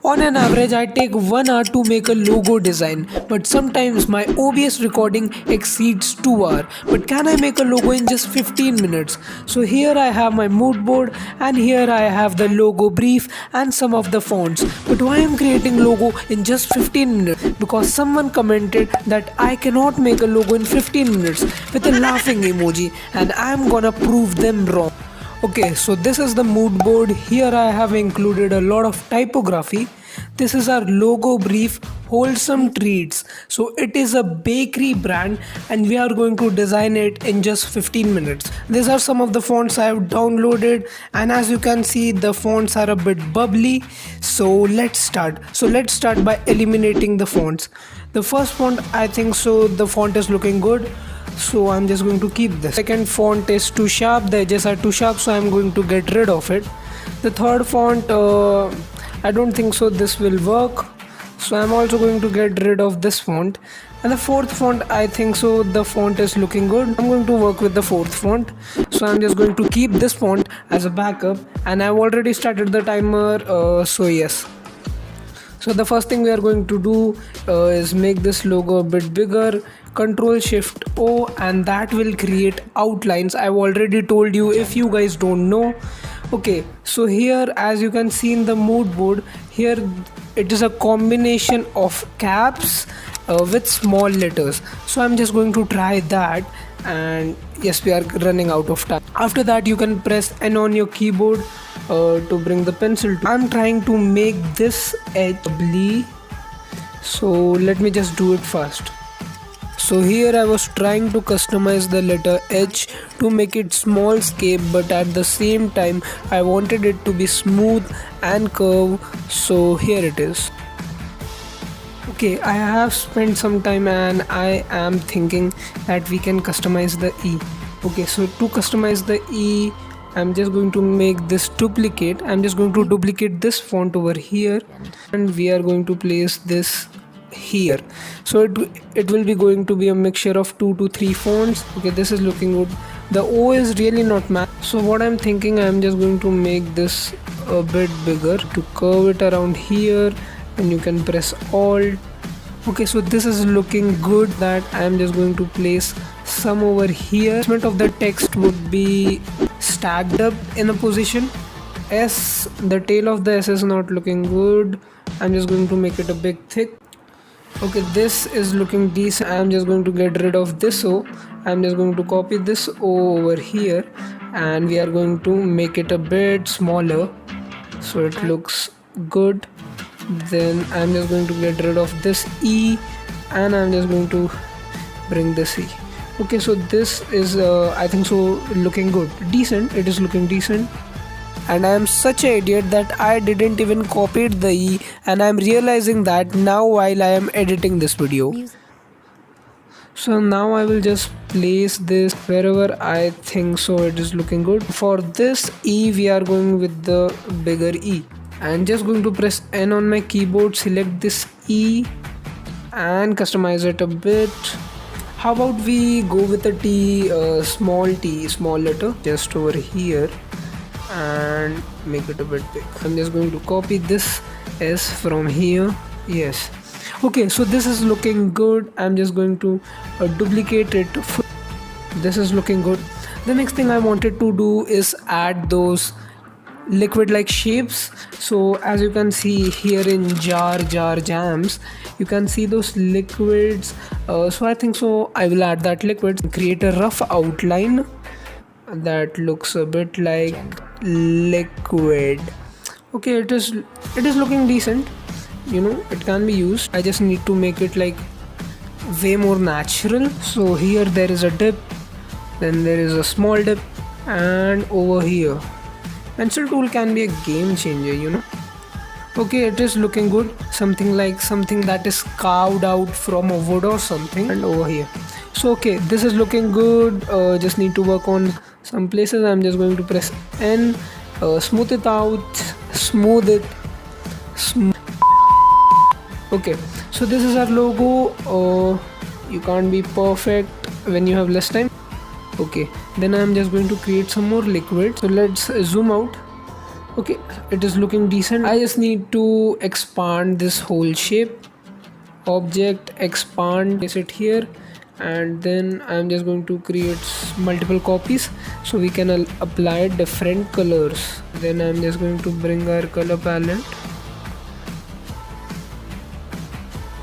On an average, I take 1 hour to make a logo design, but sometimes my OBS recording exceeds 2 hours. But can I make a logo in just 15 minutes? So here I have my mood board, and here I have the logo brief and some of the fonts. But why I'm creating logo in just 15 minutes? Because someone commented that I cannot make a logo in 15 minutes with a laughing emoji, and I'm gonna prove them wrong. Okay, so this is the mood board. Here I have included a lot of typography. This is our logo brief, Wholesome Treats. So it is a bakery brand and we are going to design it in just 15 minutes. These are some of the fonts I have downloaded, and as you can see the fonts are a bit bubbly. So let's start. So let's start by eliminating the fonts. The first font, I think so the font is looking good, so I'm just going to keep this. Second font is too sharp, the edges are too sharp, so I'm going to get rid of it. The third font, I don't think so this will work, so I'm also going to get rid of this font. And the fourth font, I think so the font is looking good. I'm going to work with the fourth font, so I'm just going to keep this font as a backup, and I've already started the timer, so yes. So the first thing we are going to do is make this logo a bit bigger. Control Shift O, and that will create outlines. I've already told you if you guys don't know. Okay, so here as you can see in the mood board, here it is a combination of caps with small letters. So I'm just going to try that, and yes, we are running out of time. After that you can press N on your keyboard to bring the pencil to. I'm trying to make this edge bubbly, so let me just do it first. So here I was trying to customize the letter H to make it small scale, but at the same time I wanted it to be smooth and curved, so here it is. Okay, I have spent some time and I am thinking that we can customize the E. Okay, so to customize the E, I'm just going to make this duplicate. I'm just going to duplicate this font over here, and we are going to place this here. So it will be going to be a mixture of 2 to 3 fonts. Okay, this is looking good. The O is really not matched, so what I'm thinking, I'm just going to make this a bit bigger to curve it around here, and you can press Alt. Okay, so this is looking good. That I'm just going to place some over here. Placement of the text would be stacked up in a position. S, the tail of the S is not looking good. I'm just going to make it a bit thick. Okay, this is looking decent. I'm just going to get rid of this O. I'm just going to copy this O over here, and we are going to make it a bit smaller so it looks good. Then I'm just going to get rid of this E, and I'm just going to bring this E. Okay, so this is I think so looking good, decent. It is looking decent. And I am such an idiot that I didn't even copy the E, and I am realizing that now while I am editing this video. So now I will just place this wherever I think so it is looking good. For this E, we are going with the bigger E. I'm just going to press N on my keyboard, select this E and customize it a bit. How about we go with a T, small letter just over here, and make it a bit big. I'm just going to copy this S from here. Yes. Okay, so this is looking good. I'm just going to duplicate it. This is looking good. The next thing I wanted to do is add those liquid like shapes. So as you can see here in jar jams, you can see those liquids. So I think so I will add that liquid, create a rough outline that looks a bit like liquid. Okay, it is looking decent, it can be used. I just need to make it like way more natural. So here there is a dip, then there is a small dip, and over here pencil tool can be a game changer. Okay, it is looking good, something that is carved out from a wood or something. And over here, so okay, this is looking good. Just need to work on some places. I'm just going to press N, smooth it out, okay, so this is our logo. You can't be perfect when you have less time. Okay, then I'm just going to create some more liquid. So let's zoom out. Okay, it is looking decent. I just need to expand this whole shape. Object, expand, place it here, and then I'm just going to create multiple copies so we can apply different colors. Then I'm just going to bring our color palette.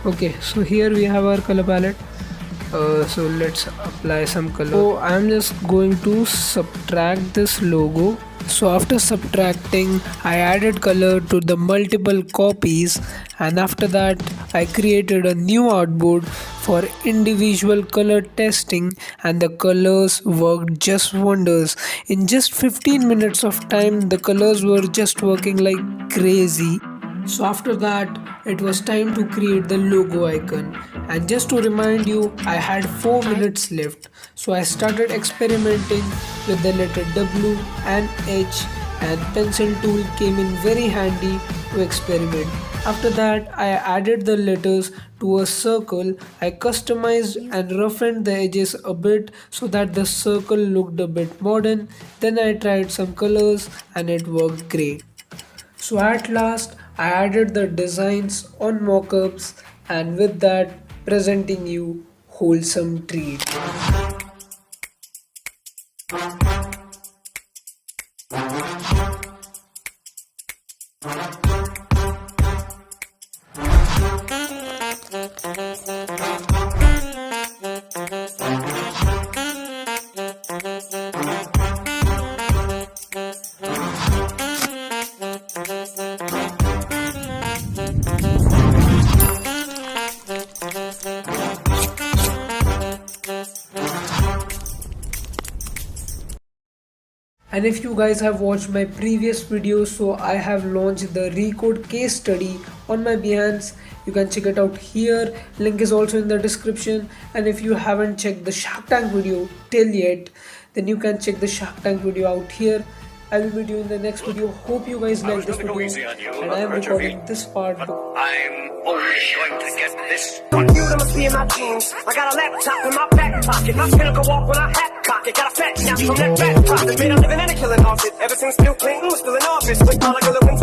Okay, so here we have our color palette. So let's apply some color. So I'm just going to subtract this logo. So after subtracting, I added color to the multiple copies, and after that I created a new artboard for individual color testing, and the colors worked just wonders. In just 15 minutes of time, the colors were just working like crazy. So after that, it was time to create the logo icon, and just to remind you, I had 4 minutes left. So I started experimenting with the letter W and H, and pencil tool came in very handy to experiment. After that, I added the letters to a circle. I customized and roughened the edges a bit so that the circle looked a bit modern. Then I tried some colors and it worked great. So at last I added the designs on mockups, and with that presenting you wholesome treat. And if you guys have watched my previous videos, so I have launched the Recode case study on my Behance. You can check it out here. Link is also in the description. And if you haven't checked the Shark Tank video till yet, then you can check the Shark Tank video out here. I will meet you in the next video. Hope you guys like this video. And I am recording this part. I'm only going to get this. Computer must be in my jeans. I got a laptop in my back pocket. My pinnacle walk when I hat cock it. Got a fat nap from that back profit. Made a living and a killing off it. Ever since Bill Clinton was still in office. With all like a little